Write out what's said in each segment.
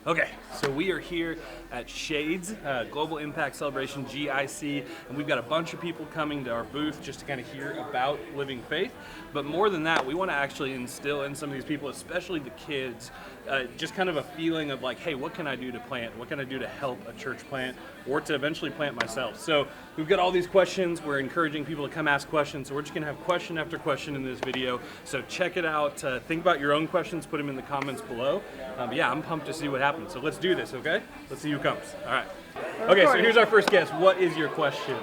Okay, so we are here at Shades, Global Impact Celebration, GIC, and we've got a bunch of people coming to our booth just to kind of hear about living faith. But more than that, we want to actually instill in some of these people, especially the kids, just kind of a feeling of like, hey, what can I do to plant? What can I do to help a church plant or to eventually plant myself? So we've got all these questions. We're encouraging people to come ask questions. So we're just going to have question after question in this video. So check it out. Think about your own questions. Put them in the comments below. But yeah, I'm pumped to see what happens. So let's do this, okay? Let's see who comes. All right. Okay, so here's our first guest. What is your question?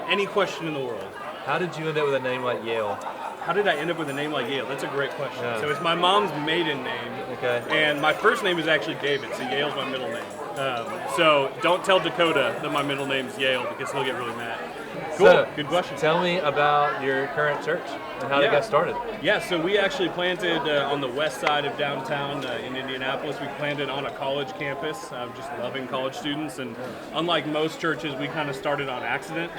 Any question in the world. How did you end up with a name like Yale? How did I end up with a name like Yale? That's a great question. Yeah. So it's my mom's maiden name. Okay. And my first name is actually David, so Yale's my middle name. So don't tell Dakota that my middle name's Yale because he'll get really mad. Cool, So, good question. Tell me about your current church and how it got started. Yeah, so we actually planted on the west side of downtown in Indianapolis. We planted on a college campus, just loving college students. And unlike most churches, we kind of started on accident.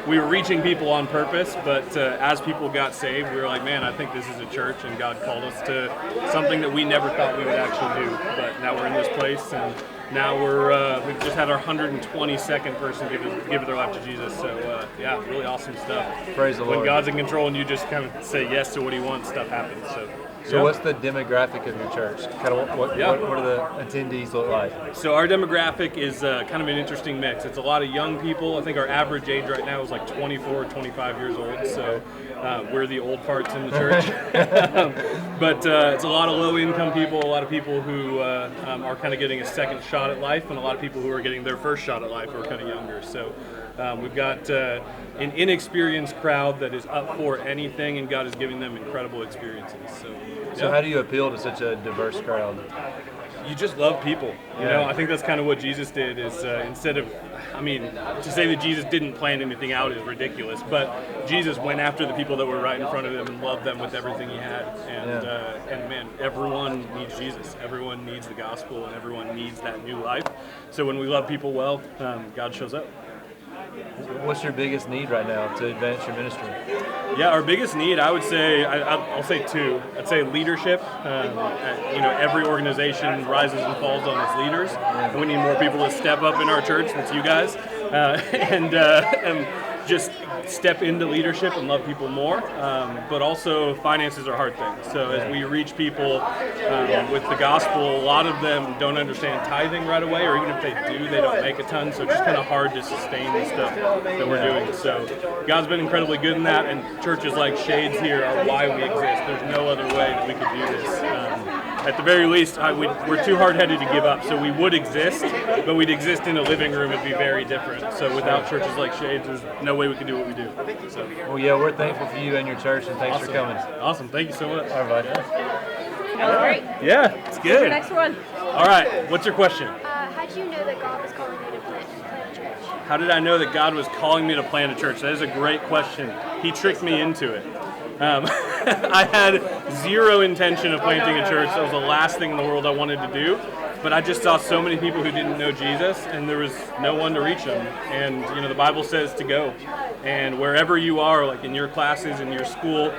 We were reaching people on purpose, but as people got saved, we were like, man, I think this is a church, and God called us to something that we never thought we would actually do. But now we're in this place, and now we've just had our 122nd person give their life to Jesus. So yeah, really awesome stuff. Praise the Lord. When God's in control and you just kind of say yes to what He wants, stuff happens. So what's the demographic of your church? Kind of what do the attendees look like? So our demographic is kind of an interesting mix. It's a lot of young people. I think our average age right now is like 24, 25 years old. So we're the old parts in the church. But it's a lot of low-income people, a lot of people who are kind of getting a second shot at life, and a lot of people who are getting their first shot at life who are kind of younger. So we've got an inexperienced crowd that is up for anything, and God is giving them incredible experiences. So how do you appeal to such a diverse crowd? You just love people. You know, I think that's kind of what Jesus did. Is instead of, to say that Jesus didn't plan anything out is ridiculous. But Jesus went after the people that were right in front of him and loved them with everything he had. And man, everyone needs Jesus. Everyone needs the gospel, and everyone needs that new life. So when we love people well, God shows up. What's your biggest need right now to advance your ministry? Yeah, our biggest need, I would say, I'll say two. I'd say leadership. Every organization rises and falls on its leaders. And we need more people to step up in our church. That's you guys. And just step into leadership and love people more. But also, finances are hard things. So as we reach people with the gospel, a lot of them don't understand tithing right away, or even if they do, they don't make a ton. So it's just kind of hard to sustain the stuff that we're doing. So God's been incredibly good in that, and churches like Shades here are why we exist. There's no other way that we could do this. At the very least, we're too hard-headed to give up. So we would exist, but we'd exist in a living room. It'd be very different. So without churches like Shades, there's no way we could do what we do. So. Well, yeah, we're thankful for you and your church, and thanks for coming. Awesome. Thank you so much. All right. That was great. Yeah, it's good. Next one. All right. What's your question? How did you know that God was calling you to plant a church? How did I know that God was calling me to plant a church? That is a great question. He tricked me into it. I had zero intention of planting a church. That was the last thing in the world I wanted to do. But I just saw so many people who didn't know Jesus, and there was no one to reach them. And the Bible says to go. And wherever you are, like in your classes, in your school,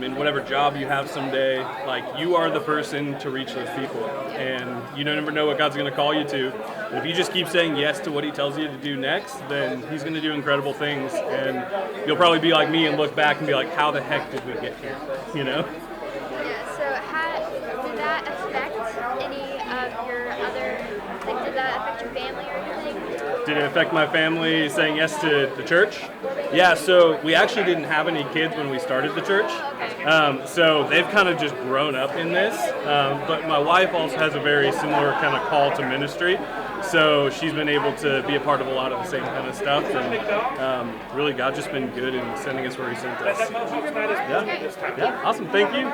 in whatever job you have someday, like you are the person to reach those people. And you don't ever know what God's going to call you to. And if you just keep saying yes to what He tells you to do next, then He's going to do incredible things. And you'll probably be like me and look back and be like, how the heck did we get here? Yeah, so did that affect any of your other, did that affect your family or anything? Did it affect my family saying yes to the church? Yeah, so we actually didn't have any kids when we started the church. So they've kind of just grown up in this. But my wife also has a very similar kind of call to ministry. So she's been able to be a part of a lot of the same kind of stuff. And really, God's just been good in sending us where He sent us. Yeah, awesome. Thank you.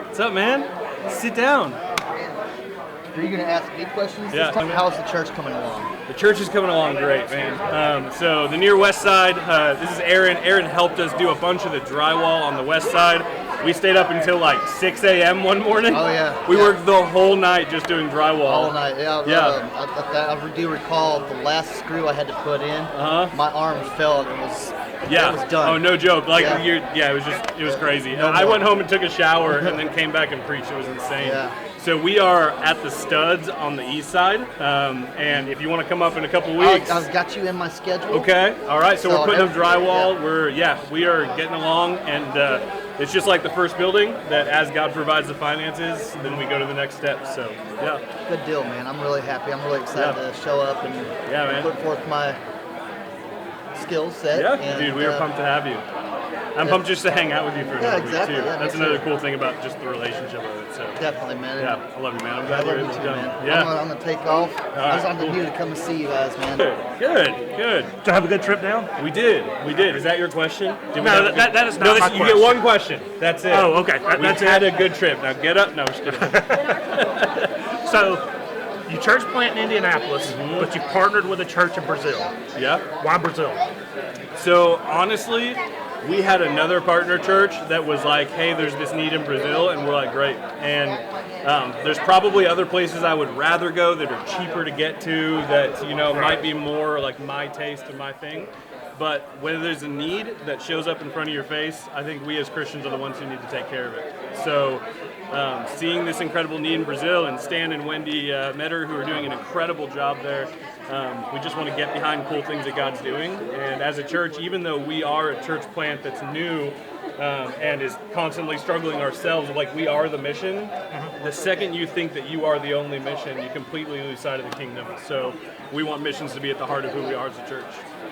What's up, man? Sit down. Are you going to ask me questions? Yeah. How's the church coming along? The church is coming along great, man. So the near west side, this is Aaron. Aaron helped us do a bunch of the drywall on the west side. We stayed up until like 6 a.m. one morning. Oh, yeah. We worked the whole night just doing drywall. All night, yeah. Yeah. I do recall the last screw I had to put in. My arm fell and it was done. Oh, no joke. It was crazy. I went home and took a shower and then came back and preached. It was insane. Yeah. So we are at the Studs on the east side, and if you want to come up in a couple weeks. I've got you in my schedule. Okay, all right, so we're putting up drywall. Yeah. We are getting along, and it's just like the first building, that as God provides the finances, then we go to the next step. So, yeah. Good deal, man. I'm really happy. I'm really excited to show up and put forth my skill set. Yeah, and, dude, we are pumped to have you. I'm pumped just to hang out with you for another week, too. Yeah, that's another cool thing about just the relationship of it. So definitely, man. Yeah, I love you, man. I'm glad I you're love able you to too, come. man. Yeah. I'm gonna take off. I was on the view to come and see you guys, man. Good. Did you have a good trip down? We did. Is that your question? No, that is not my question. You get one question. That's it. Oh, okay. We had a good trip. Now get up. No, I'm just kidding. So, you church plant in Indianapolis, but you partnered with a church in Brazil. Yeah. Why Brazil? So honestly, we had another partner church that was like, hey, there's this need in Brazil, and we're like, great. And there's probably other places I would rather go that are cheaper to get to, that might be more like my taste and my thing. But when there's a need that shows up in front of your face, I think we as Christians are the ones who need to take care of it. So seeing this incredible need in Brazil, and Stan and Wendy Metter, who are doing an incredible job there, we just want to get behind cool things that God's doing. And as a church, even though we are a church plant that's new and is constantly struggling ourselves, like we are the mission, the second you think that you are the only mission, you completely lose sight of the kingdom. So we want missions to be at the heart of who we are as a church.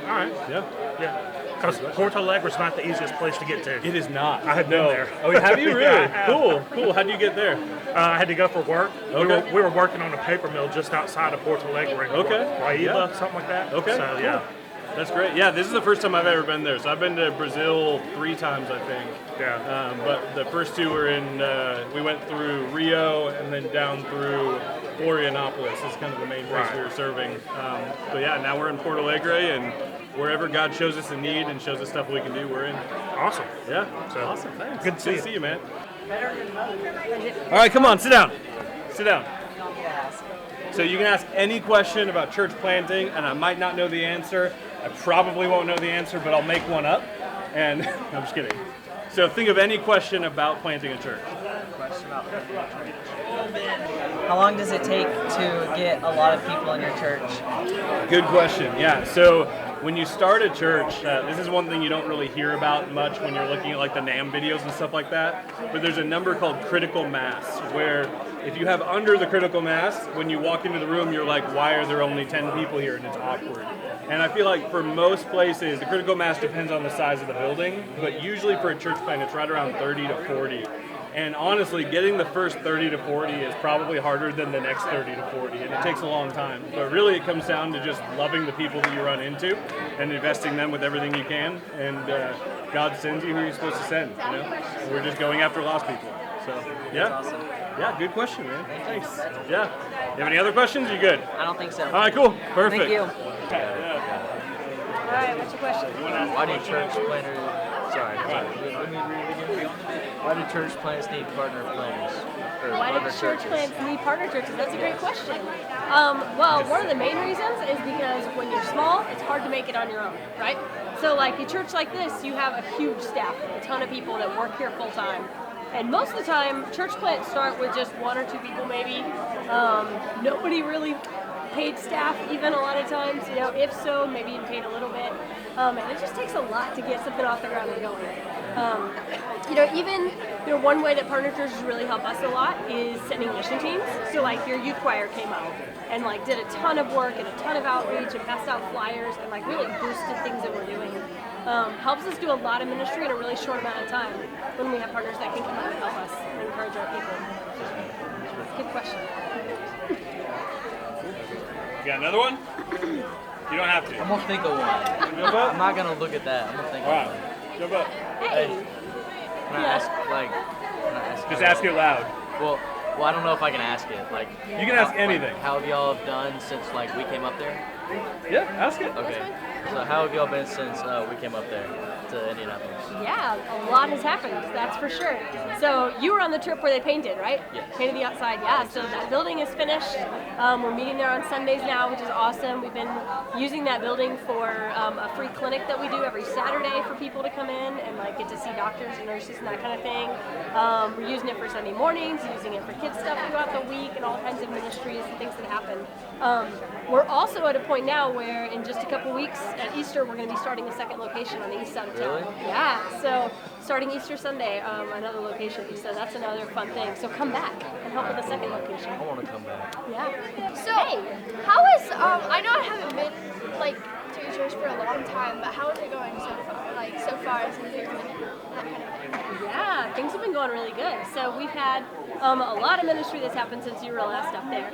All right. Yeah. Because Porto Alegre is not the easiest place to get to. It is not. I have been there. Oh, have you really? Yeah, I have. Cool. How do you get there? I had to go for work. Okay. We were working on a paper mill just outside of Porto Alegre. Guaíba, something like that. Okay. So, cool. yeah. That's great. Yeah, this is the first time I've ever been there. So I've been to Brazil 3 times, I think. Yeah. But the first 2 were we went through Rio and then down through Florianopolis is kind of the main place we were serving. But yeah, now we're in Porto Alegre, and wherever God shows us a need and shows us stuff we can do, we're in. Awesome. Yeah. So, awesome. Thanks. Good to see you, man. All right, come on, sit down. Sit down. So you can ask any question about church planting, and I might not know the answer. I probably won't know the answer, but I'll make one up. And I'm just kidding. So think of any question about planting a church. How long does it take to get a lot of people in your church? Good question. Yeah. So when you start a church, this is one thing you don't really hear about much when you're looking at like the NAM videos and stuff like that. But there's a number called critical mass, where if you have under the critical mass, when you walk into the room, you're like, why are there only 10 people here? And it's awkward. And I feel like for most places, the critical mass depends on the size of the building, but usually for a church plant, it's right around 30 to 40. And honestly, getting the first 30 to 40 is probably harder than the next 30 to 40, and it takes a long time. But really, it comes down to just loving the people that you run into and investing them with everything you can. And God sends you who you're supposed to send. And we're just going after lost people. So yeah, yeah, good question, man. Thanks. Yeah. You have any other questions? You good? I don't think so. All right, cool, perfect. Thank you. All right, what's your question? Why do church planters? Sorry. Why do church plants need partner planters? Why do church plants need partner churches? That's a great question. Well, one of the main reasons is because when you're small, it's hard to make it on your own, right? So like a church like this, you have a huge staff, a ton of people that work here full time. And most of the time, church plants start with just 1 or 2 people maybe. Nobody really paid staff even a lot of times, if so, maybe even paid a little bit. And it just takes a lot to get something off the ground and going. One way that partner churches really help us a lot is sending mission teams. So like your youth choir came out and like did a ton of work and a ton of outreach and passed out flyers and like really boosted things that we're doing. Helps us do a lot of ministry in a really short amount of time when we have partners that can come out and help us and encourage our people. Good question. You got another one? You don't have to. I'm gonna think of one. Jump up? I'm not gonna look at that. I'm gonna think All of right. one. Jump up. Hey. Can I ask? Just ask it loud. Well, I don't know if I can ask it. Like You can ask anything. How have y'all done since we came up there? Yeah, ask it. Okay. So how have y'all been since we came up there? to Indianapolis. Yeah, a lot has happened, that's for sure. So you were on the trip where they painted, right? Yes. Painted the outside, yeah. So that building is finished. We're meeting there on Sundays now, which is awesome. We've been using that building for a free clinic that we do every Saturday for people to come in and like get to see doctors and nurses and that kind of thing. We're using it for Sunday mornings, using it for kids stuff throughout the week and all kinds of ministries and things that happen. We're also at a point now where in just a couple weeks at Easter, we're going to be starting a second location on the east side of town. Really? Yeah, so starting Easter Sunday, another location. So that's another fun thing. So come back and help with the second location. I want to come back. Yeah. So, how is, I know I haven't been, like, to your church for a long time, but how is it going so far? Like, so far since you've been, that kind of thing? Yeah, things have been going really good. So we've had a lot of ministry that's happened since you were last up there.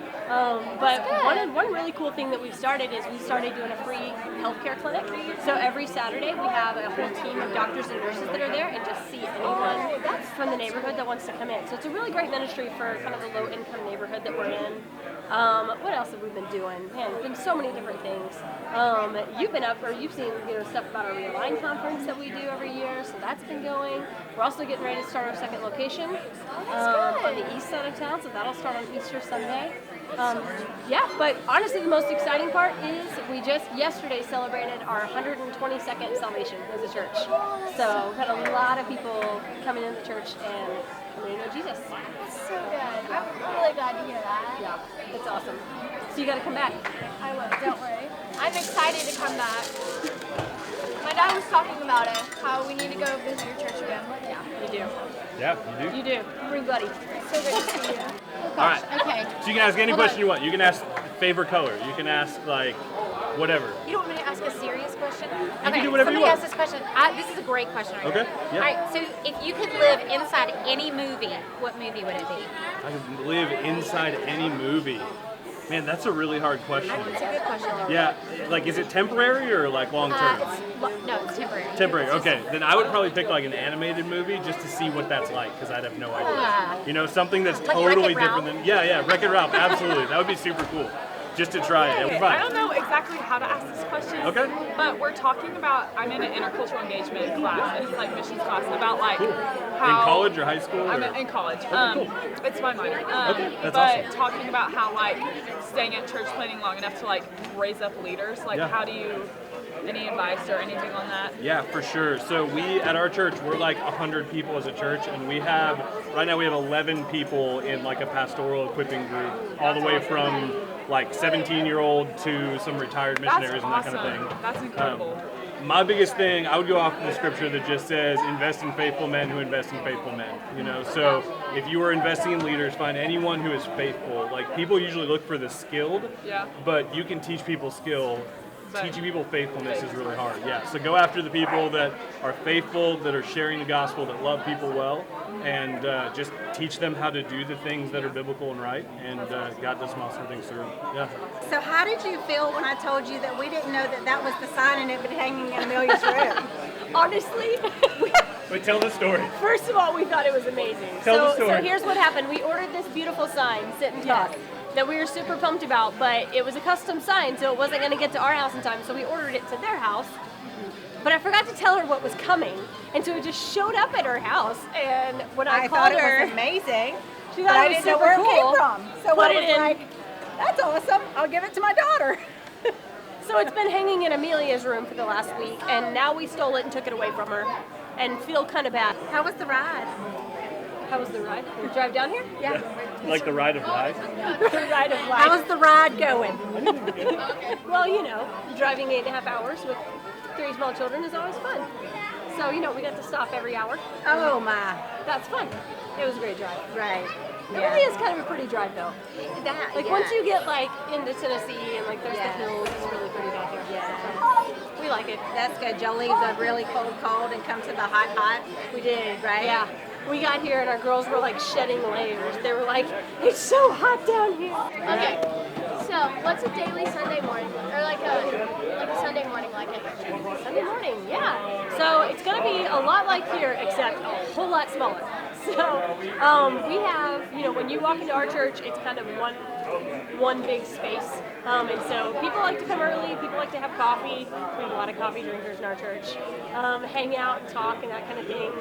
But one really cool thing that we've started is we started doing a free healthcare clinic. So every Saturday we have a whole team of doctors and nurses that are there and just see anyone from the neighborhood that wants to come in. So it's a really great ministry for kind of the low-income neighborhood that we're in. What else have we been doing? Man, there's been so many different things. You've been up, or you've seen stuff about our Realign conference that we do every year, so that's been going. We're also getting ready to start our second location on the east side of town, so that'll start on Easter Sunday. Yeah, but honestly the most exciting part is we just yesterday celebrated our 122nd salvation as a church. So we've had a lot of people coming into the church and coming to know Jesus. That's so good. I'm really glad to hear that. Yeah, it's awesome. So you got to come back. I will, don't worry. I'm excited to come back. My dad was talking about it, how we need to go visit your church again. Yeah, You do. Yeah, you do. You do. Bring buddy. so good to see you. All right. Okay. So you can ask any question you want. You can ask favorite color. You can ask like whatever. You don't want me to ask a serious question? You can do whatever you want. Somebody asked this question. This is a great question right Okay, here. yeah. All right, so if you could live inside any movie, what movie would it be? I could live inside any movie. Man, that's a really hard question. It's a good question. Though. Yeah, like is it temporary or like long term? It's temporary. Temporary. Okay, then I would probably pick like an animated movie just to see what that's like because I'd have no idea. You know, something that's Like totally Wreck-It different than Wreck-It Ralph. Absolutely, that would be super cool. Just to try it. It'll be fun. I don't know exactly how to ask this question. Okay. But we're talking about, I'm in an intercultural engagement class, and it's like missions class, about like Cool. how... In college or high school? I'm or? in college. Cool. It's my minor. Okay, that's but awesome. talking about how like staying at church planning long enough to like raise up leaders, like how do you, any advice or anything on that? Yeah, for sure. So we, at our church, we're like 100 people as a church, and right now we have 11 people in like a pastoral equipping group, all the way from like 17-year-old to some retired missionaries and that kind of thing. That's incredible. My biggest thing, I would go off of the scripture that just says, invest in faithful men who invest in faithful men. You know, so if you are investing in leaders, find anyone who is faithful. Like people usually look for the skilled, but you can teach people skill. Teaching people faithfulness is really hard. Yeah, so go after the people that are faithful, that are sharing the gospel, that love people well, and just teach them how to do the things that are biblical and right. And God does some awesome things through. Yeah. So how did you feel when I told you that we didn't know that was the sign and it would be hanging in Amelia's room? Honestly, But tell the story. first of all, we thought it was amazing. Tell the story. So here's what happened. We ordered this beautiful sign, Sit and Talk, that we were super pumped about, but it was a custom sign, so it wasn't going to get to our house in time, so we ordered it to their house. But I forgot to tell her what was coming, and so it just showed up at her house, and when I called thought her, it was amazing. she But thought I it was didn't know super where cool. it came from. So Put I it was in. like, that's awesome. I'll give it to my daughter. So it's been hanging in Amelia's room for the last week, and now we stole it and took it away from her, and feel kind of bad. How was the ride? How was the ride? The drive down here? Yeah. Like the ride of life. The ride of life. How's the ride going? Well, you know, driving 8.5 hours with 3 small children is always fun. So, you know, we got to stop every hour. Oh my. That's fun. It was a great drive. Right. It really is kind of a pretty drive, though. Like, once you get, like, into Tennessee and, like, there's the hills, it's really pretty down here. Yeah. We like it. That's good. Y'all leave the really cold and come to the hot. We did. Right? Yeah. We got here and our girls were, like, shedding layers. They were like, it's so hot down here. Okay. So, what's a daily Sunday morning, or like a Sunday morning like at your church? Sunday morning, yeah. So it's going to be a lot like here, except a whole lot smaller. So we have, you know, when you walk into our church, it's kind of one one big space. And so people like to come early, people like to have coffee. We have a lot of coffee drinkers in our church. Hang out and talk and that kind of thing.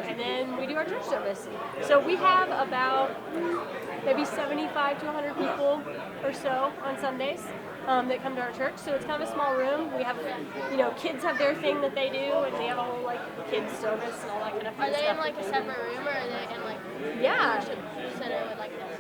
And then we do our church service. So we have about maybe 75 to 100 people or so on Sundays that come to our church. So it's kind of a small room. We have, kids have their thing that they do, and they have a whole kids service and all that kind of fun stuff. Are they in a separate room, or are they in yeah. worship center with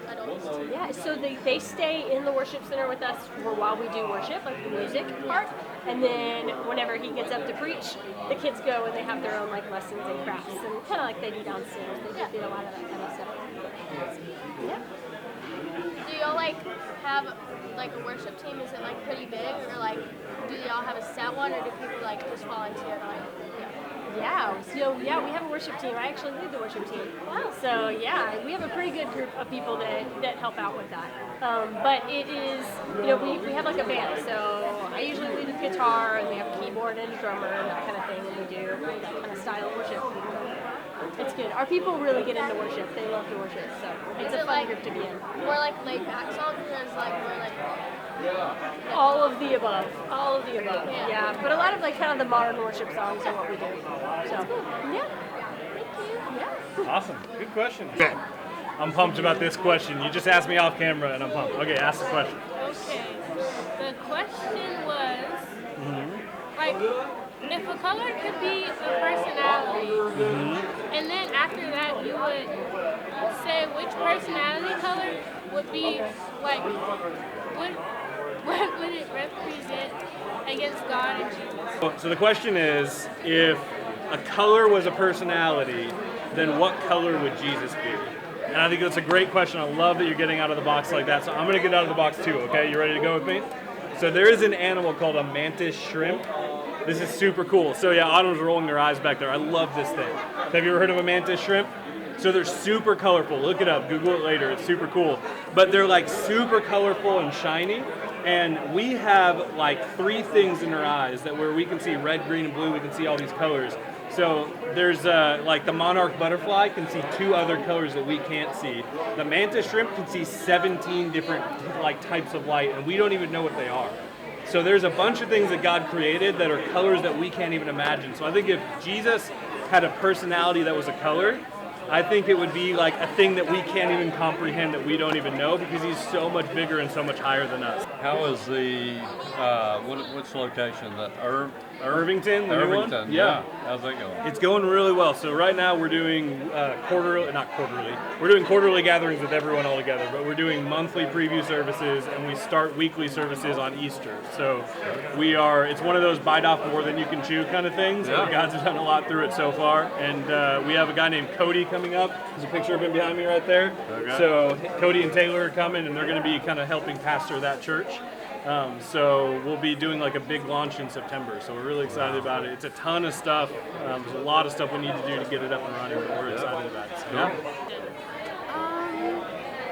adults? Yeah, so they stay in the worship center with us for while we do worship, like the music part, and then whenever he gets up to preach, the kids go and they have their own lessons and crafts, and kind of like they do downstairs. They do a lot of that kind of stuff. Yeah. Do y'all have a worship team? Is it pretty big, or do y'all have a set one, or do people just volunteer? Yeah, so we have a worship team. I actually lead the worship team. Wow. So yeah, we have a pretty good group of people that help out with that. But it is, we have a band. So I usually lead with guitar, and we have a keyboard and a drummer and that kind of thing, and we do that kind of style of worship. It's good. Our people really get into worship. They love to worship, so it's a fun group to be in. More laid back songs, or is more all of the above. All of the above. Yeah. But a lot of kind of the modern worship songs are what we do. So yeah. Thank you. Yeah. Awesome. Good question. I'm pumped about this question. You just asked me off camera, and I'm pumped. Okay, ask the question. Okay. The question was, if a color could be a personality, and then after that you would say which personality color would be what would it represent against God and Jesus? So the question is, if a color was a personality, then what color would Jesus be? And I think that's a great question. I love that you're getting out of the box like that. So I'm going to get out of the box too, okay? You ready to go with me? So there is an animal called a Mantis Shrimp. This is super cool. So yeah, Autumn's rolling her eyes back there. I love this thing. Have you ever heard of a Mantis Shrimp? So they're super colorful. Look it up. Google it later. It's super cool. But they're super colorful and shiny. And we have 3 things in our eyes that where we can see red, green, and blue. We can see all these colors. So there's the monarch butterfly can see 2 other colors that we can't see. The mantis shrimp can see 17 different types of light, and we don't even know what they are. So there's a bunch of things that God created that are colors that we can't even imagine. So I think if Jesus had a personality that was a color, I think it would be a thing that we can't even comprehend, that we don't even know, because he's so much bigger and so much higher than us. How is the, which location? Irvington, the new one? Yeah. How's that going? It's going really well. So right now we're doing we're doing quarterly gatherings with everyone all together, but we're doing monthly preview services, and we start weekly services on Easter. So it's one of those bite off more than you can chew kind of things. Yeah. God's done a lot through it so far. And we have a guy named Cody coming up. There's a picture of him behind me right there. Okay. So Cody and Taylor are coming, and they're going to be kind of helping pastor that church. So we'll be doing a big launch in September. So we're really excited about it. It's a ton of stuff. There's a lot of stuff we need to do to get it up and running, but we're excited about it. So, yeah.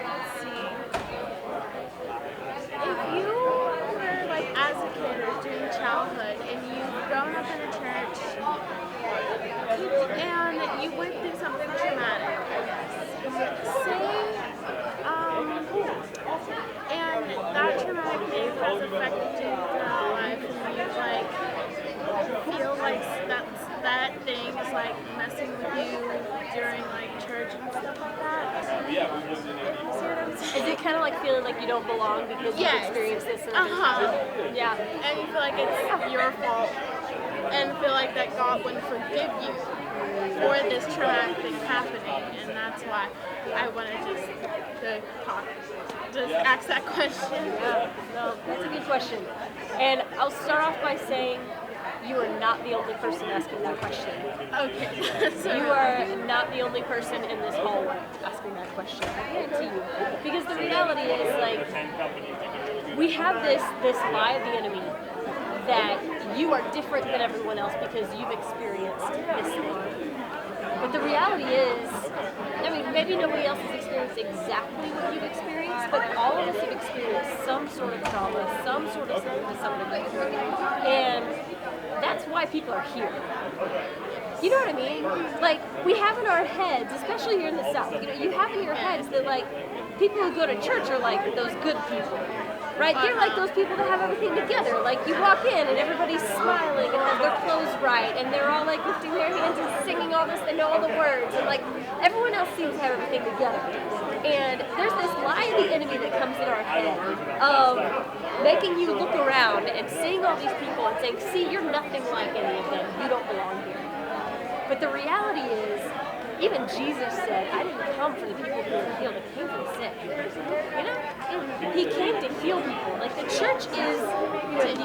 Let's see. If you were as a kid or during childhood and you've grown up in a church and you went through something traumatic, I guess, and that traumatic thing has affected you throughout life, and you feel that thing is messing with you during church and stuff like that. Is it kind of feeling you don't belong because you've experienced this? Yeah. And you feel it's your fault, and feel that God wouldn't forgive you for this traumatic thing happening, and that's why I wanted to ask that question. Yeah, no, that's a good question. And I'll start off by saying you are not the only person asking that question. Okay. You are not the only person in this hallway asking that question. I guarantee you. Because the reality is, we have this lie of the enemy that you are different than everyone else because you've experienced this thing. But the reality is, maybe nobody else has experienced exactly what you've experienced, but all of us have experienced some sort of trauma, some sort of sin to some degree. And that's why people are here. You know what I mean? We have in our heads, especially here in the South, you have in your heads that people who go to church are like those good people, right? They're like those people that have everything together. Like you walk in and everybody's smiling and has their clothes right, and they're all like lifting their hands and singing all this. They know all the words, and like everyone else seems to have everything together. And there's this lie of the enemy that comes in our head of making you look around and seeing all these people and saying, "See, you're nothing like any of them. You don't belong here." But the reality is, even Jesus said, "I didn't come for the people who are healed, I came for the sick." You know? He came to heal people. Like the church is,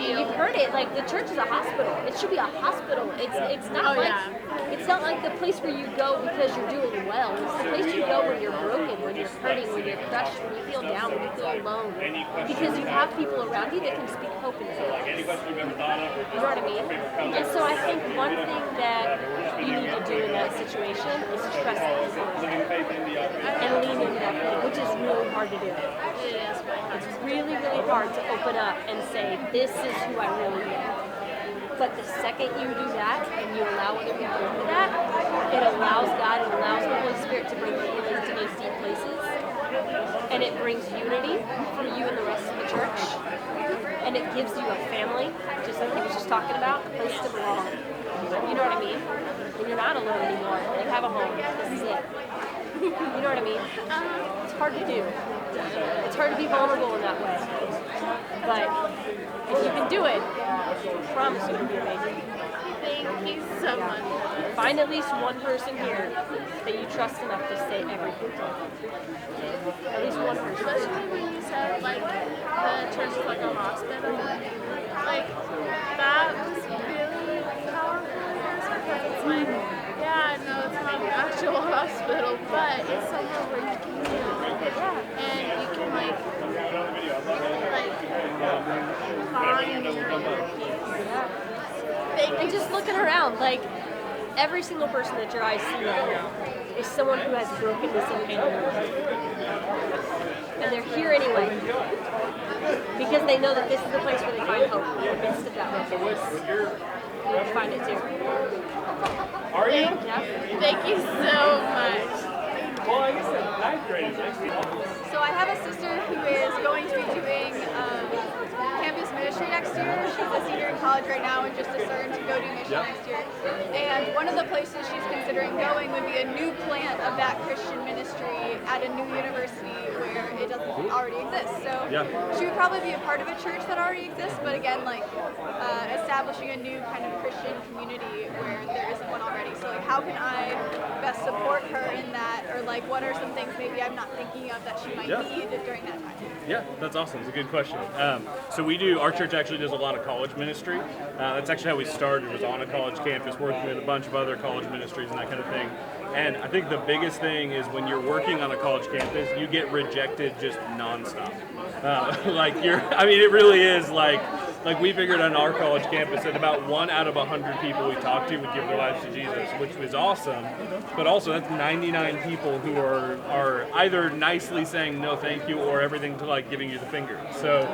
you've heard it, like the church is a hospital. It should be a hospital. It's not it's not like the place where you go because you're doing well. It's the place you go when you're broken, when you're hurting, when you're crushed, when you feel down, when you feel alone. Because you have people around you that can speak hope into your life. You know what I mean? And so I think one thing that you need to do in that situation is trust people and lean into that, which is really hard to do. It's really, really hard to open up and say, "This is who I really am." But the second you do that and you allow other people into that, it allows God and allows the Holy Spirit to bring healing to those deep places. And it brings unity for you and the rest of the church. And it gives you a family, just like he was just talking about, a place to belong. You know what I mean? And you're not alone anymore. You have a home. This is it. You know what I mean? It's hard to do. It's hard to be vulnerable in that way. But if you can do it, I promise you it'll be amazing. Thank you so much. Find at least one person here that you trust enough to say everything to. At least one person. Especially when you said, like, the church is like a hospital. Like, that was really powerful, I guess, because it's like, yeah, no, it's not an actual hospital, but it's somewhere where you can heal. And you can, like find your peace. And just looking around, like, every single person that your eyes see right now is someone who has brokenness and pain in their life. And they're here anyway. Because they know that this is the place where they find hope in the midst of that brokenness. You can find it too. Are you? Yeah. Thank you so much. Well, I guess the ninth grade is next week. So I have a sister who is going to be doing campus ministry next year. She's a senior in college right now and just discerned to go do mission next year. And one of the places she's considering going would be a new plant of that Christian ministry at a new university where it doesn't already exist. So she would probably be a part of a church that already exists, but again, like establishing a new kind of Christian community where there isn't one already. So like, how can I best support her in that, or like what are some things maybe I'm not thinking of that she might need during that time? Yeah, that's awesome. It's a good question. So our church actually does a lot of college ministry. That's actually how we started, was on a college campus, working with a bunch of other college ministries and that kind of thing. And I think the biggest thing is when you're working on a college campus, you get rejected just nonstop. It really is like we figured on our college campus that about 1 out of 100 people we talked to would give their lives to Jesus, which was awesome. But also that's 99 people who are either nicely saying no thank you or everything to like giving you the finger. So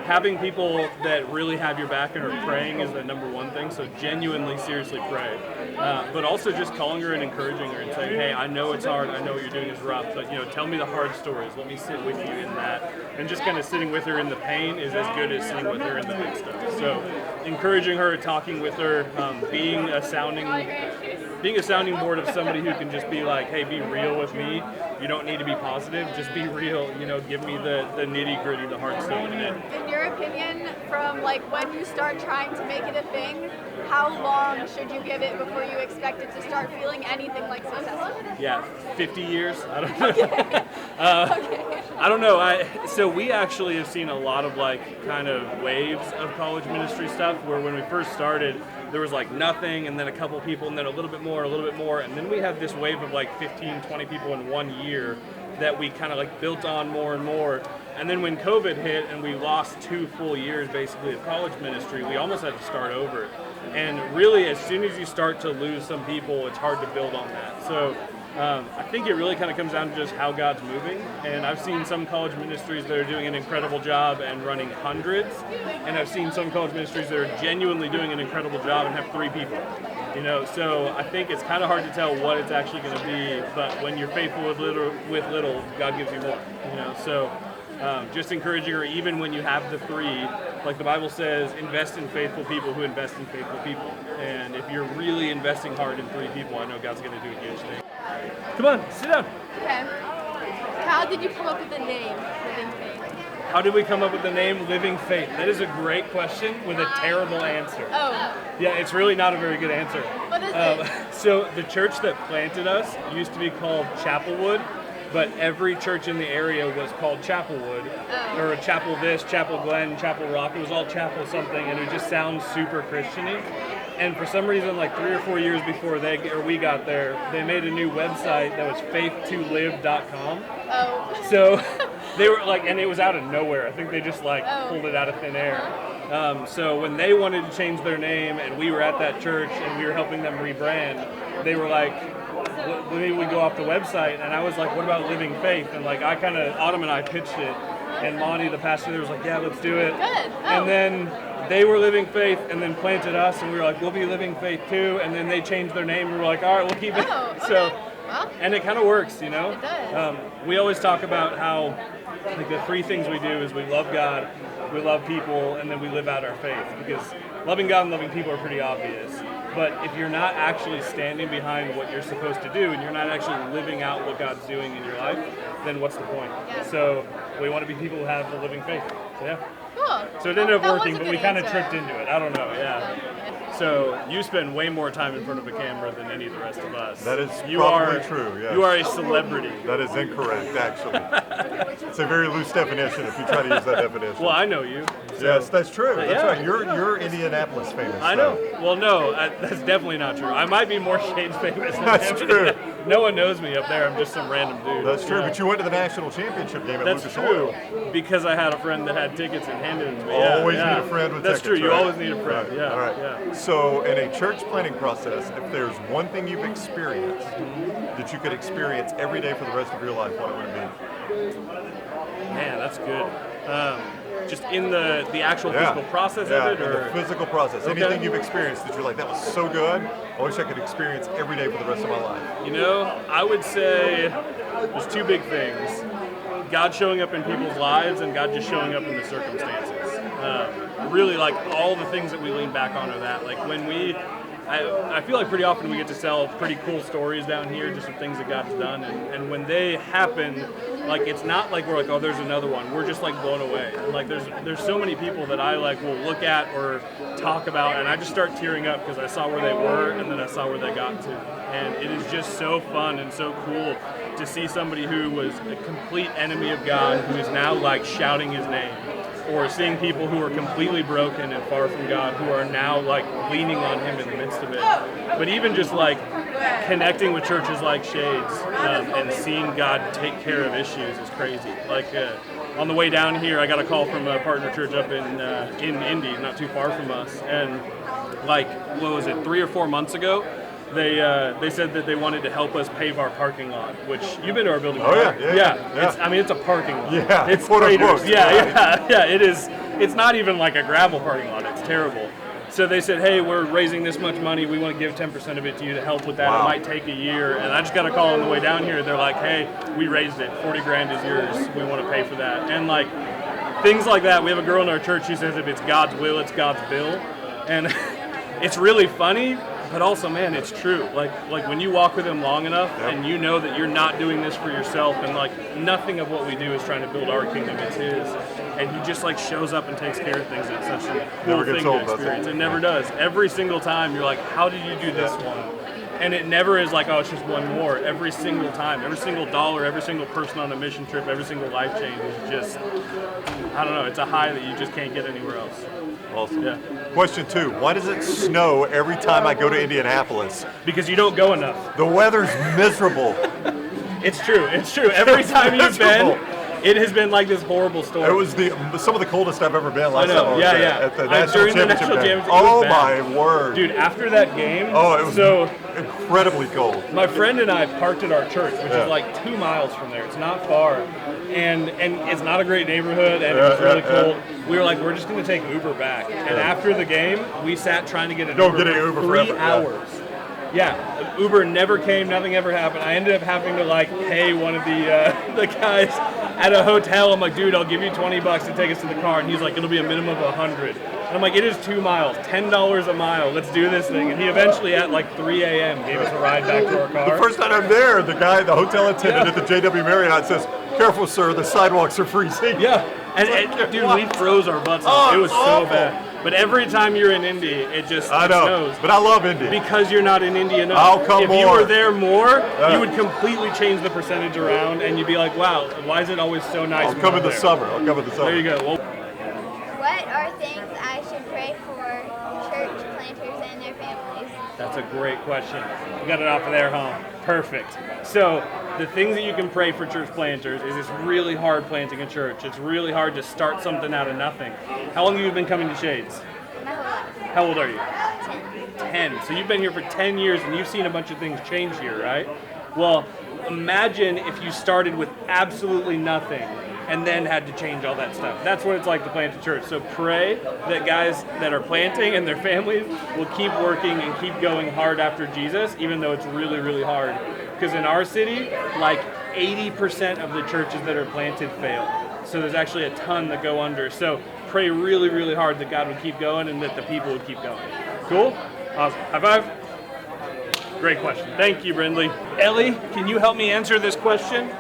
having people that really have your back and are praying is the number one thing. So genuinely, seriously pray. But also just calling her and encouraging her and saying, hey, I know it's hard. I know what you're doing is rough, but tell me the hard stories. Let me sit with you in that. And just kind of sitting with her in the pain is as good as sitting with her in the good stuff. So encouraging her, talking with her, being a sounding board of somebody who can just be like, hey, be real with me. You don't need to be positive. Just be real. Give me the nitty gritty, the hard stuff. In your opinion, from like when you start trying to make it a thing, how long should you give it before you expect it to start feeling anything like successful? Yeah, 50 years. I don't know. I don't know. So we actually have seen a lot of like kind of waves of college ministry stuff where when we first started, there was like nothing and then a couple people and then a little bit more. And then we had this wave of like 15, 20 people in 1 year that we kind of like built on more and more. And then when COVID hit and we lost 2 full years basically of college ministry, we almost had to start over. And really, as soon as you start to lose some people, it's hard to build on that. So I think it really kind of comes down to just how God's moving. And I've seen some college ministries that are doing an incredible job and running hundreds. And I've seen some college ministries that are genuinely doing an incredible job and have 3 people. You know, so I think it's kind of hard to tell what it's actually going to be, but when you're faithful with little, God gives you more. You know, so just encouraging her, even when you have the 3, like the Bible says, invest in faithful people who invest in faithful people. And if you're really investing hard in 3 people, I know God's going to do a huge thing. Come on, sit down. Okay. How did you come up with the name Living Faith? How did we come up with the name Living Faith? That is a great question with a terrible answer. Oh. Yeah, it's really not a very good answer. What is it? So the church that planted us used to be called Chapelwood, but every church in the area was called Chapelwood, or Chapel this, Chapel Glen, Chapel Rock. It was all Chapel something, and it just sounds super Christian-y. And for some reason, like 3 or 4 years before we got there, they made a new website that was faith2live.com. Oh. So they were like, and it was out of nowhere. I think they just pulled it out of thin air. So when they wanted to change their name, and we were at that church and we were helping them rebrand, they were like, maybe we go off the website. And I was like, what about Living Faith? And like Autumn and I pitched it, and Monty, the pastor there, was like, yeah, let's do it. Good. Oh. And then they were Living Faith and then planted us, and we were like, we'll be Living Faith too. And then they changed their name, and we were like, all right, we'll keep it. Oh, okay. So, well, and it kind of works, you know? It does. We always talk about how like the 3 things we do is we love God, we love people, and then we live out our faith. Because loving God and loving people are pretty obvious. But if you're not actually standing behind what you're supposed to do, and you're not actually living out what God's doing in your life, then what's the point? Yeah. So we want to be people who have a living faith. So, yeah. Cool. So it ended up That was working, a but good we kind of answer. tripped into it. I don't know, yeah. So you spend way more time in front of a camera than any of the rest of us. That is you probably are, true, yes. You are a celebrity. That is incorrect, actually. It's a very loose definition if you try to use that definition. Well, I know you. So. Yes, that's true. That's Yeah. right. You're Indianapolis famous. I know. Well, no, that's definitely not true. I might be more Shades famous than That's him. true. No one knows me up there. I'm just some random dude. That's true, Yeah. but you went to the national championship game at That's Lucas true, Oil. because I had a friend that had tickets and handed them to me. Always yeah. need a friend with That's tickets. true. You right? always need a friend. Right. Yeah. All right. Yeah. So, in a church planning process, if there's one thing you've experienced that you could experience every day for the rest of your life, what would it be? Man, that's good. Just in the actual physical process of it, or the physical process. Okay. Anything you've experienced that you're like, that was so good. I wish I could experience every day for the rest of my life. You know, I would say there's 2 big things. God showing up in people's lives and God just showing up in the circumstances. Really, like, all the things that we lean back on are that. Like, when I feel like pretty often we get to tell pretty cool stories down here, just of things that God's done, and when they happen, like, it's not like we're like, oh, there's another one. We're just like blown away. And like, there's so many people that I like will look at or talk about, and I just start tearing up because I saw where they were and then I saw where they got to, and it is just so fun and so cool to see somebody who was a complete enemy of God who is now like shouting His name. Or seeing people who are completely broken and far from God who are now like leaning on Him in the midst of it. But even just like connecting with churches like Shades and seeing God take care of issues is crazy. Like on the way down here, I got a call from a partner church up in Indy, not too far from us, and like, what was it, 3 or 4 months ago? They said that they wanted to help us pave our parking lot, which you've been to our building. Oh yeah. It's a parking lot. Yeah, it's quote craters. unquote. Yeah. It is. It's not even like a gravel parking lot. It's terrible. So they said, hey, we're raising this much money. We want to give 10% of it to you to help with that. Wow. It might take a year. And I just got a call on the way down here. They're like, hey, we raised it. 40 grand is yours. We want to pay for that. And like things like that. We have a girl in our church who says if it's God's will, it's God's bill. And it's really funny. But also, man, it's true. Like when you walk with Him long enough, and you know that you're not doing this for yourself, and like nothing of what we do is trying to build our kingdom. It's His, and He just like shows up and takes care of things. It's such a cool thing to experience. It never does. Every single time, you're like, how did you do this one? And it never is like, oh, it's just one more. Every single time, every single dollar, every single person on a mission trip, every single life change is just, I don't know. It's a high that you just can't get anywhere else. Awesome. Yeah. Question 2. Why does it snow every time I go to Indianapolis? Because you don't go enough. The weather's miserable. It's true. It's true. Every time you've been, it has been like this horrible storm. It was some of the coldest I've ever been last time I was yeah, there, yeah. at the national during the championship national game. championship, it was Oh bad. my word. Dude, after that game, it was so incredibly cold. my friend and I parked at our church, which is like 2 miles from there. It's not far. And it's not a great neighborhood, and it was really cold. We were like, we're just going to take Uber back. And after the game, we sat trying to get an Uber for 3 hours. Yeah, Uber never came, nothing ever happened. I ended up having to like pay one of the guys at a hotel. I'm like, dude, I'll give you $20 to take us to the car. And he's like, it'll be a minimum of 100. And I'm like, it is 2 miles, $10 a mile. Let's do this thing. And he eventually at like 3 a.m. gave us a ride back to our car. The first night I'm there, the hotel attendant at the JW Marriott says, "Careful, sir, the sidewalks are freezing." Yeah, and dude, we froze our butts off. It was so bad. But every time you're in Indy, it snows. But I love Indy. Because you're not in Indy enough. I'll come if more. you were there more, you would completely change the percentage around, and you'd be like, wow, why is it always so nice? I'll come in the summer. There you go. Well, what are things I should pray for church planters and their families? that's a great question. You got it off of there, huh? Perfect. So the things that you can pray for church planters is it's really hard planting a church. It's really hard to start something out of nothing. How long have you been coming to Shades? My whole life. How old are you? 10. 10. So you've been here for 10 years and you've seen a bunch of things change here, right? Well, imagine if you started with absolutely nothing and then had to change all that stuff. That's what it's like to plant a church. So pray that guys that are planting and their families will keep working and keep going hard after Jesus, even though it's really, really hard. Because in our city, like 80% of the churches that are planted fail. So there's actually a ton that go under. So pray really, really hard that God would keep going and that the people would keep going. Cool? Awesome. High five. Great question. Thank you, Brindley. Ellie, can you help me answer this question?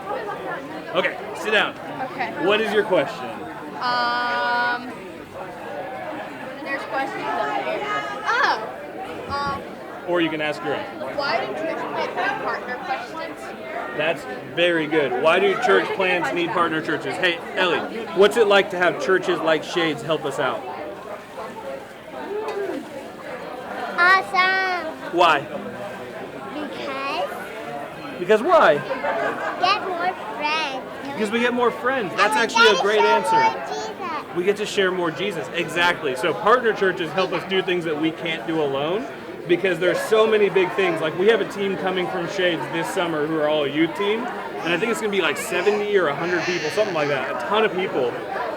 Okay, sit down. Okay. What is your question? There's questions up here. Or you can ask your own. Why do church plants have partner questions? That's very good. Why do church plants need partner churches? Hey, Ellie, what's it like to have churches like Shades help us out? Awesome. Why? Because why? Get more friends. Because we get more friends. That's actually a great answer. We get to share more Jesus. Exactly. So partner churches help us do things that we can't do alone because there's so many big things. Like we have a team coming from Shades this summer who are all a youth team. And I think it's going to be like 70 or 100 people, something like that. A ton of people.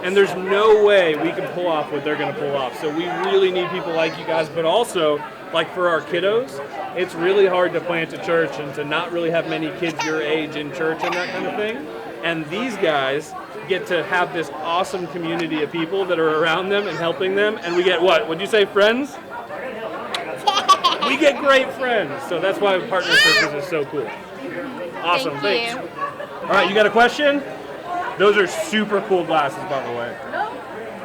And there's no way we can pull off what they're going to pull off. So we really need people like you guys, but also like for our kiddos, it's really hard to plant a church and to not really have many kids your age in church and that kind of thing. And these guys get to have this awesome community of people that are around them and helping them. And we get what? Would you say friends? We get great friends. So that's why partner churches is so cool. Awesome. Thanks. All right, you got a question? Those are super cool glasses, by the way. No,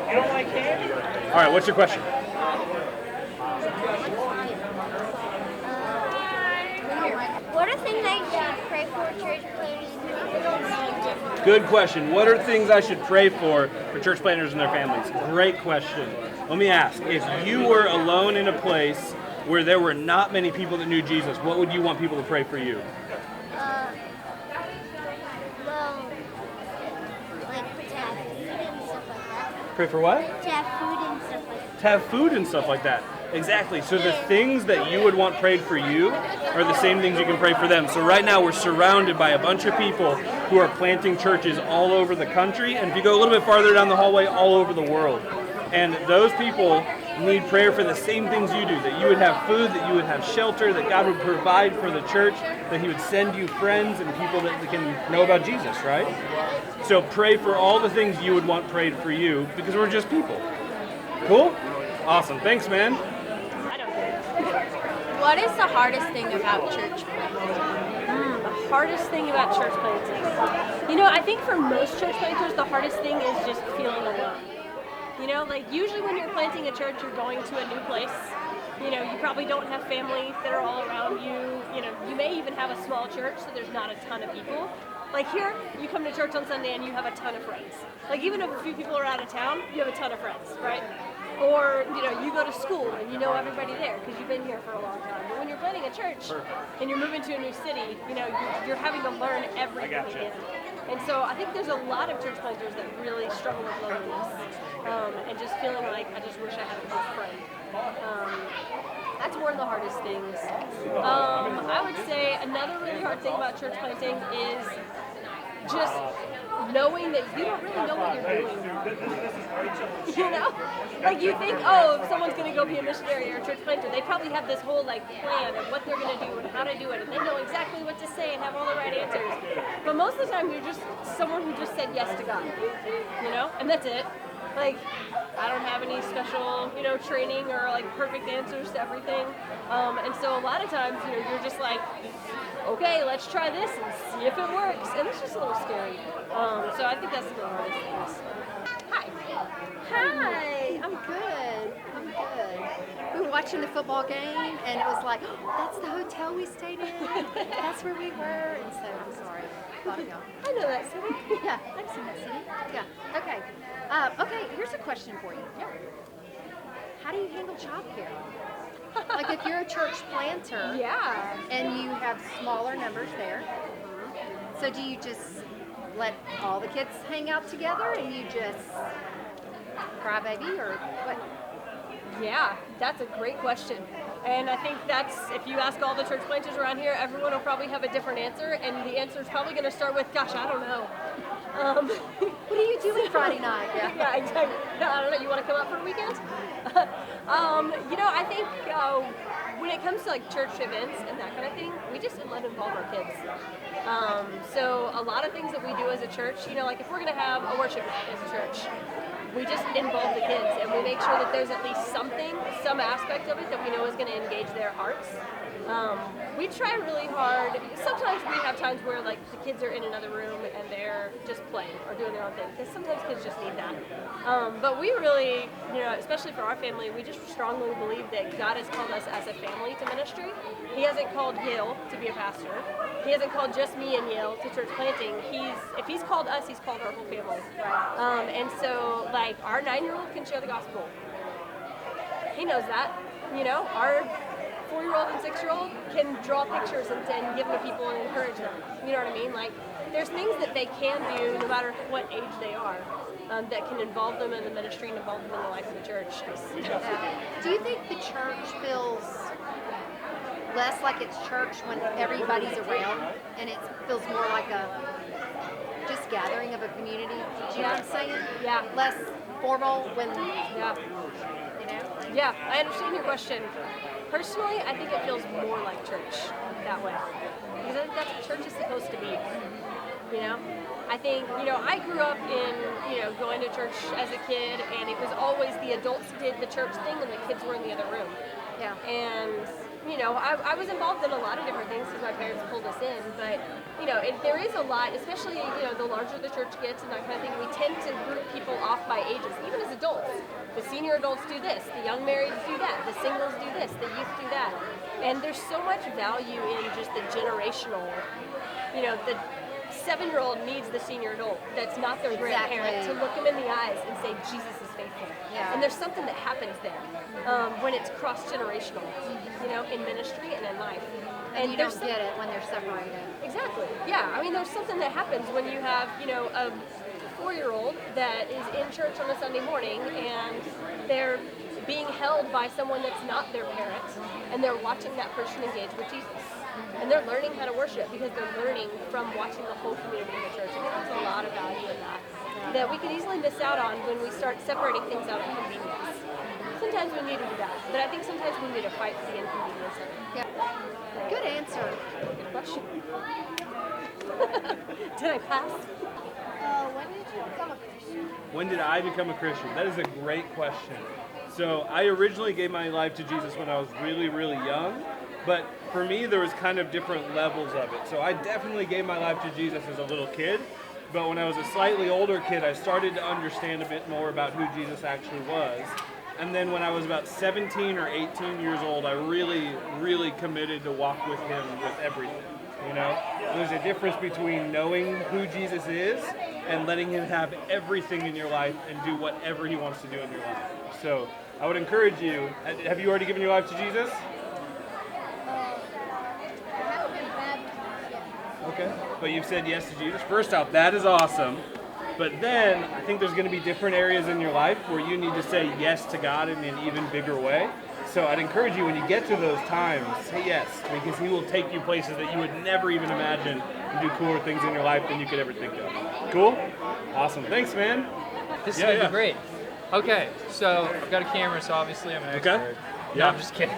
you don't like candy? All right, what's your question? What are things I should pray for church planters? Good question. What are things I should pray for church planters and their families? Great question. Let me ask, if you were alone in a place where there were not many people that knew Jesus, what would you want people to pray for you? Pray for what? To have food and stuff like that. To have food and stuff like that. Exactly. So the things that you would want prayed for you are the same things you can pray for them. So right now we're surrounded by a bunch of people who are planting churches all over the country. And if you go a little bit farther down the hallway, all over the world. And those people need prayer for the same things you do. That you would have food, that you would have shelter, that God would provide for the church, that He would send you friends and people that can know about Jesus, right? So pray for all the things you would want prayed for you because we're just people. Cool? Awesome. Thanks, man. What is the hardest thing about church planting? The hardest thing about church planting. You know, I think for most church planters, the hardest thing is just feeling alone. You know, like usually when you're planting a church, you're going to a new place. You know, you probably don't have family that are all around you. You know, you may even have a small church, so there's not a ton of people. Like here, you come to church on Sunday and you have a ton of friends. Like even if a few people are out of town, you have a ton of friends, right? Or, you know, you go to school and you know everybody there because you've been here for a long time. But when you're planning a church and you're moving to a new city, you know, you're having to learn everything again. And so I think there's a lot of church planters that really struggle with loneliness and just feeling like, I just wish I had a close friend. That's one of the hardest things. I would say another really hard thing about church planting is just knowing that you don't really know what you're doing. You know? Like you think, oh, if someone's going to go be a missionary or a church planter, they probably have this whole like plan of what they're going to do and how to do it, and they know exactly what to say and have all the right answers. But most of the time, you're just someone who just said yes to God, you know? And that's it. Like, I don't have any special, you know, training or like perfect answers to everything. And so a lot of times, you know, you're just like, okay, let's try this and see if it works. And it's just a little scary. So I think that's the hardest things. Hi. Hi. I'm good. I'm good. We were watching the football game, and it was like, oh, that's the hotel we stayed in. That's where we were. And so I'm sorry. Thought of y'all. I know that city. Yeah, I've seen that city. Yeah. Okay. Okay. Here's a question for you. Yeah. How do you handle childcare? Like if you're a church planter, yeah, and you have smaller numbers there, so do you just let all the kids hang out together and you just cry baby or what? Yeah, that's a great question. And I think that's, if you ask all the church planters around here, everyone will probably have a different answer, and the answer is probably going to start with, gosh, I don't know. What are you doing Friday night? Yeah, exactly. I don't know, you want to come out for a weekend? You know, I think when it comes to like church events and that kind of thing, we just let involve our kids. So a lot of things that we do as a church, you know, like if we're going to have a worship night as a church, we just involve the kids and we make sure that there's at least something, some aspect of it that we know is going to engage their hearts. We try really hard. Sometimes we have times where like the kids are in another room and they're just playing or doing their own thing, because sometimes kids just need that. But we really, you know, especially for our family, we just strongly believe that God has called us as a family to ministry. He hasn't called Yale to be a pastor. He hasn't called just me and Yale to church planting. If he's called us, he's called our whole family. And so like our 9-year-old can share the gospel. He knows that. You know, our 4-year-old and 6-year-old can draw pictures and give them to people and encourage them. You know what I mean? Like, there's things that they can do no matter what age they are that can involve them in the ministry and involve them in the life of the church. Do you think the church feels less like it's church when everybody's around and it feels more like a just gathering of a community? Do you know what I'm saying? Yeah. Less formal when, yeah. You know? Yeah, I understand your question. Personally, I think it feels more like church that way. Because I think that's what church is supposed to be. You know? I think, you know, I grew up in, you know, going to church as a kid, and it was always the adults did the church thing and the kids were in the other room. Yeah. And, you know, I was involved in a lot of different things because my parents pulled us in, but, you know, there is a lot, especially, you know, the larger the church gets and that kind of thing, we tend to group people off by ages, even as adults. The senior adults do this, the young marrieds do that, the singles do this, the youth do that. And there's so much value in just the generational, you know, the 7-year-old needs the senior adult that's not their grandparent to look them in the eyes and say, Jesus is faithful. Yeah. And there's something that happens there when it's cross-generational, you know, in ministry and in life. And you don't get it when they're separated. Exactly. Yeah. I mean, there's something that happens when you have, you know, a 4-year-old that is in church on a Sunday morning and they're being held by someone that's not their parent, and they're watching that person engage with Jesus. And they're learning how to worship because they're learning from watching the whole community of the church. I think there's a lot of value in that we could easily miss out on when we start separating things out of convenience. Sometimes we need to do that, but I think sometimes we need to fight for the inconvenience of it. Yeah. Good answer. Good question. Did I pass? When did you become a Christian? When did I become a Christian? That is a great question. So I originally gave my life to Jesus when I was really, really young, but for me there was kind of different levels of it. So I definitely gave my life to Jesus as a little kid, but when I was a slightly older kid, I started to understand a bit more about who Jesus actually was. And then when I was about 17 or 18 years old, I really, really committed to walk with him with everything. You know, there's a difference between knowing who Jesus is and letting him have everything in your life and do whatever he wants to do in your life. So I would encourage you, have you already given your life to Jesus? I haven't been baptized yet. Okay. But you've said yes to Jesus. First off, that is awesome. But then I think there's going to be different areas in your life where you need to say yes to God in an even bigger way. So I'd encourage you, when you get to those times, say yes, because he will take you places that you would never even imagine and do cooler things in your life than you could ever think of. Cool. Awesome. Thanks, man. This is going to be great. Okay, so I've got a camera, so obviously I'm an expert. Okay. No, Yeah. I'm just kidding.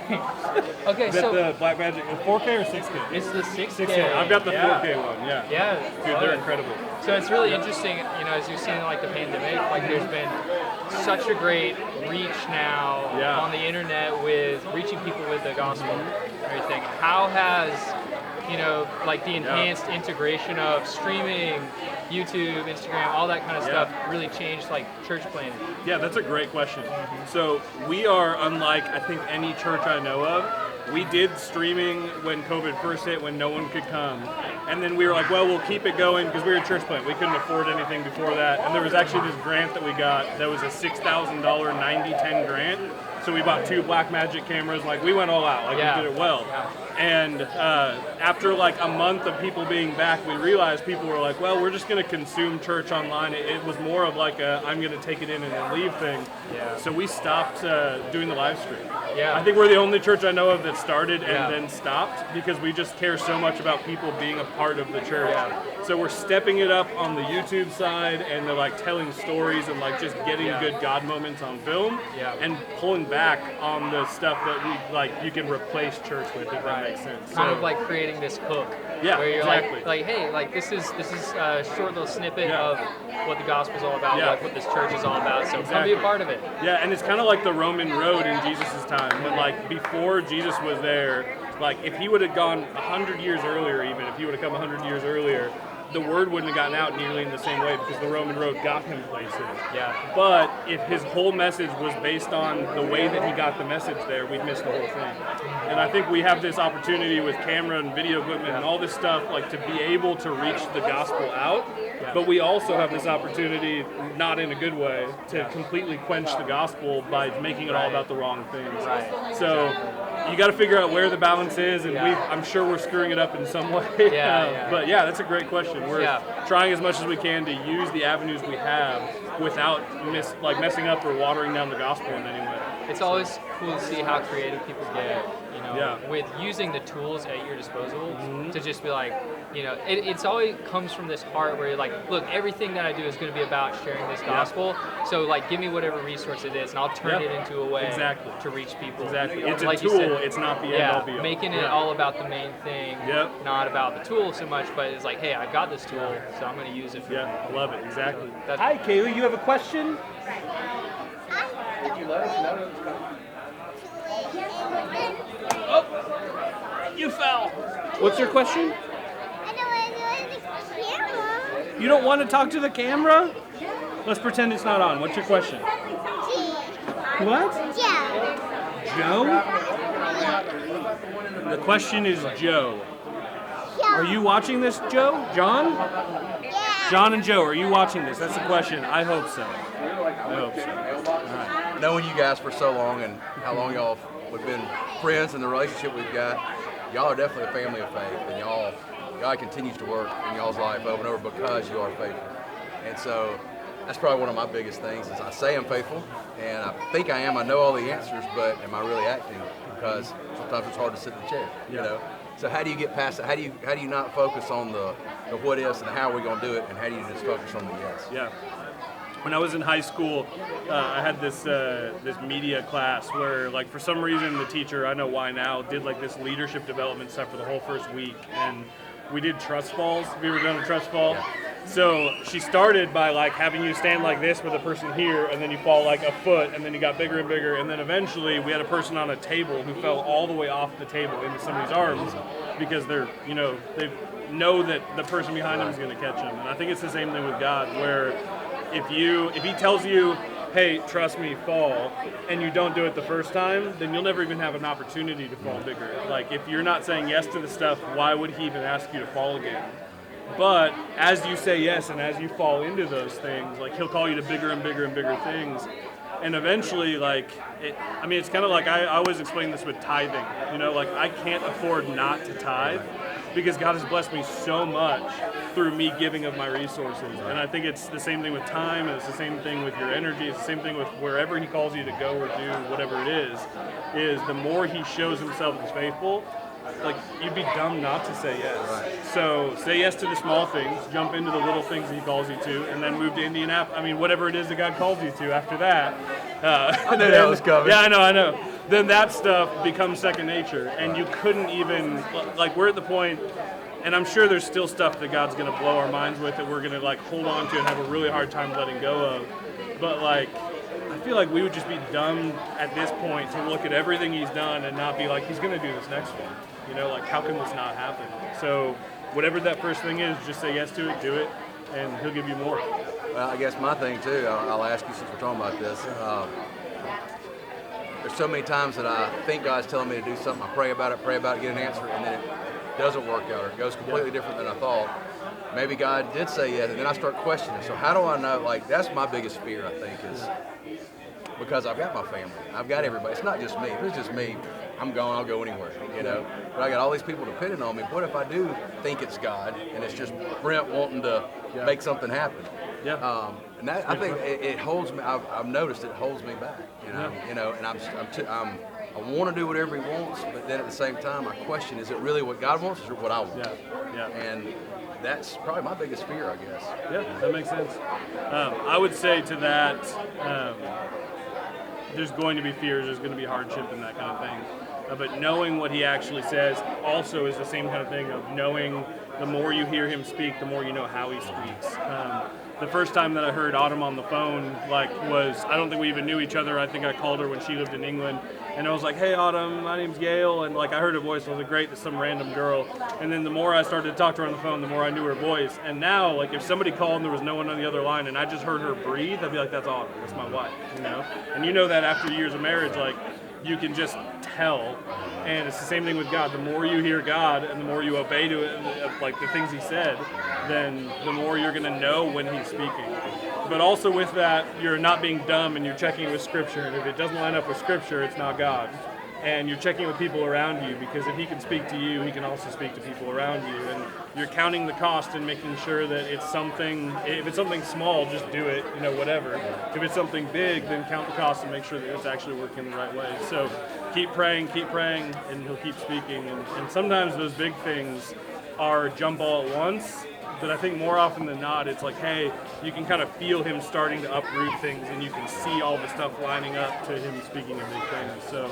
Okay, Is that so the Blackmagic 4K or 6K? it's the 6K. 6K. I've got the 4K one. Yeah. Yeah. Dude, they're incredible. So it's really interesting, as you've seen like the pandemic, like there's been such a great reach now on the internet with reaching people with the gospel and everything. How has, like the enhanced integration of streaming, YouTube, Instagram, all that kind of stuff really changed like church planning? Yeah, that's a great question. So we are unlike, I think, any church I know of. We did streaming when COVID first hit, when no one could come. And then we were like, well, we'll keep it going because we were a church plant. We couldn't afford anything before that. And there was actually this grant that we got that was a $6,000 90/10 grant. So we bought 2 Blackmagic cameras. Like, we went all out. Like, we did it well. And after like a month of people being back, we realized people were like, well, we're just going to consume church online. It was more of like a, I'm going to take it in and then leave thing. So we stopped doing the live stream. I think we're the only church I know of that started and then stopped because we just care so much about people being a part of the church. So we're stepping it up on the YouTube side and they're like telling stories and like just getting good God moments on film and pulling back on the stuff that we like you can replace church with, if that makes sense. Kind of like creating this hook. Where you're like, hey, like this is a short little snippet of what the gospel's all about, like what this church is all about. So come be a part of it. Yeah, and it's kind of like the Roman road in Jesus' time. But like before Jesus was there, like if he would have gone 100 years earlier, even if he would have come 100 years earlier, the word wouldn't have gotten out nearly in the same way because the Roman road got him places. But if his whole message was based on the way that he got the message there, we'd miss the whole thing. And I think we have this opportunity with camera and video equipment and all this stuff, like to be able to reach the gospel out. But we also have this opportunity, not in a good way, to completely quench the gospel by making it all about the wrong things. So you got to figure out where the balance is, and I'm sure we're screwing it up in some way. But yeah, that's a great question. We're trying as much as we can to use the avenues we have without messing up or watering down the gospel in any way. It's always cool to see how creative people get, with using the tools at your disposal to just be like, it's always comes from this heart where you're like, look, everything that I do is going to be about sharing this gospel. So like, give me whatever resource it is, and I'll turn it into a way to reach people. It's like a tool. It's not the end all be all. Making it all about the main thing, not about the tool so much, but it's like, hey, I got this tool, so I'm going to use it for I love it. Exactly. So hi, Kaylee. You have a question? Would you let us know it's coming? Oh, you fell. What's your question? I don't want to do the camera. You don't want to talk to the camera? Let's pretend it's not on. What's your question? What? Joe? The question is Joe. Are you watching this, Joe? John? John and Joe, are you watching this? That's the question. I hope so. I hope so. All right. Knowing you guys for so long and how long y'all have been friends and the relationship we've got, y'all are definitely a family of faith, and God continues to work in y'all's life over and over because you are faithful. And so that's probably one of my biggest things is I say I'm faithful, and I think I am. I know all the answers, but am I really acting? Because sometimes it's hard to sit in the chair, you know? So how do you get past that? How do you not focus on the what ifs and how are we going to do it, and how do you just focus on the yes? Yeah. When I was in high school, I had this media class where, like, for some reason the teacher, I know why now, did like this leadership development stuff for the whole first week, and we did trust falls. Have you ever done a trust fall? Yeah. So she started by like having you stand like this with a person here, and then you fall like a foot, and then you got bigger and bigger, and then eventually we had a person on a table who fell all the way off the table into somebody's arms because they're, they know that the person behind them is going to catch them. And I think it's the same thing with God, where if he tells you, hey, trust me, fall, and you don't do it the first time, then you'll never even have an opportunity to fall bigger. Like, if you're not saying yes to the stuff, why would he even ask you to fall again? But as you say yes and as you fall into those things, like, he'll call you to bigger and bigger and bigger things. And eventually, it's kind of like I always explain this with tithing. Like, I can't afford not to tithe because God has blessed me so much through me giving of my resources. And I think it's the same thing with time, and it's the same thing with your energy, it's the same thing with wherever he calls you to go or do whatever it is the more he shows himself as faithful, like you'd be dumb not to say yes. Right. So say yes to the small things, jump into the little things he calls you to, and then move to Indianapolis. I mean, whatever it is that God calls you to after that. I knew that was coming. Yeah, I know. Then that stuff becomes second nature, and you couldn't even, like, we're at the point, and I'm sure there's still stuff that God's going to blow our minds with that we're going to like hold on to and have a really hard time letting go of. But like, I feel like we would just be dumb at this point to look at everything he's done and not be like, he's going to do this next one. You know, like, how can this not happen? So whatever that first thing is, just say yes to it, do it, and he'll give you more. Well, I guess my thing too, I'll ask you since we're talking about this. There's so many times that I think God's telling me to do something, I pray about it, get an answer, and then it doesn't work out, or it goes completely different than I thought. Maybe God did say yes, and then I start questioning. So how do I know? Like, that's my biggest fear, I think, is because I've got my family, I've got everybody. It's not just me. If it's just me, I'm gone. I'll go anywhere, you know. But I got all these people depending on me. What if I do think it's God, and it's just Brent wanting to make something happen? Yeah. And that, I think it holds me. I've noticed it holds me back. You know, and I want to do whatever he wants, but then at the same time, I question: is it really what God wants, or what I want? Yeah. And that's probably my biggest fear, I guess. Yeah, that makes sense. I would say to that, there's going to be fears, there's going to be hardship and that kind of thing. But knowing what he actually says also is the same kind of thing of knowing the more you hear him speak, the more you know how he speaks. The first time that I heard Autumn on the phone, was, I don't think we even knew each other. I think I called her when she lived in England. And I was like, hey, Autumn, my name's Yale. And I heard her voice. I was like, great, that's some random girl. And then the more I started to talk to her on the phone, the more I knew her voice. And now, if somebody called and there was no one on the other line and I just heard her breathe, I'd be like, that's Autumn, that's my wife, you know? And you know that after years of marriage, you can just tell. And it's the same thing with God. The more you hear God and the more you obey to it, the things he said, then the more you're going to know when he's speaking. But also with that, you're not being dumb and you're checking it with Scripture. And if it doesn't line up with Scripture, it's not God. And you're checking with people around you, because if he can speak to you, he can also speak to people around you. And you're counting the cost and making sure that it's something, if it's something small, just do it, whatever. If it's something big, then count the cost and make sure that it's actually working the right way. So keep praying, and he'll keep speaking. And sometimes those big things are jump all at once. But I think more often than not, it's like, hey, you can kind of feel him starting to uproot things, and you can see all the stuff lining up to him speaking of big things. So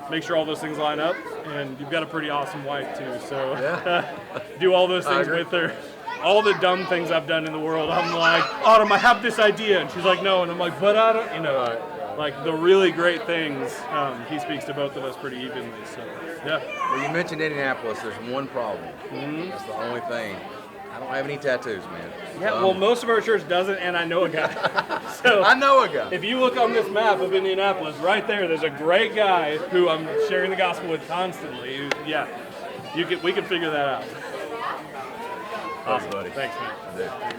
make sure all those things line up, and you've got a pretty awesome wife too. So do all those things with her. All the dumb things I've done in the world, I'm like, Autumn, I have this idea, and she's like, no, and I'm like, but I don't, the really great things, he speaks to both of us pretty evenly. So Well, you mentioned Indianapolis. There's one problem. That's the only thing. I don't have any tattoos, man. Yeah, well, most of our church doesn't, and I know a guy. So I know a guy. If you look on this map of Indianapolis, right there's a great guy who I'm sharing the gospel with constantly. We can figure that out. Awesome, buddy. Thanks, man. I do.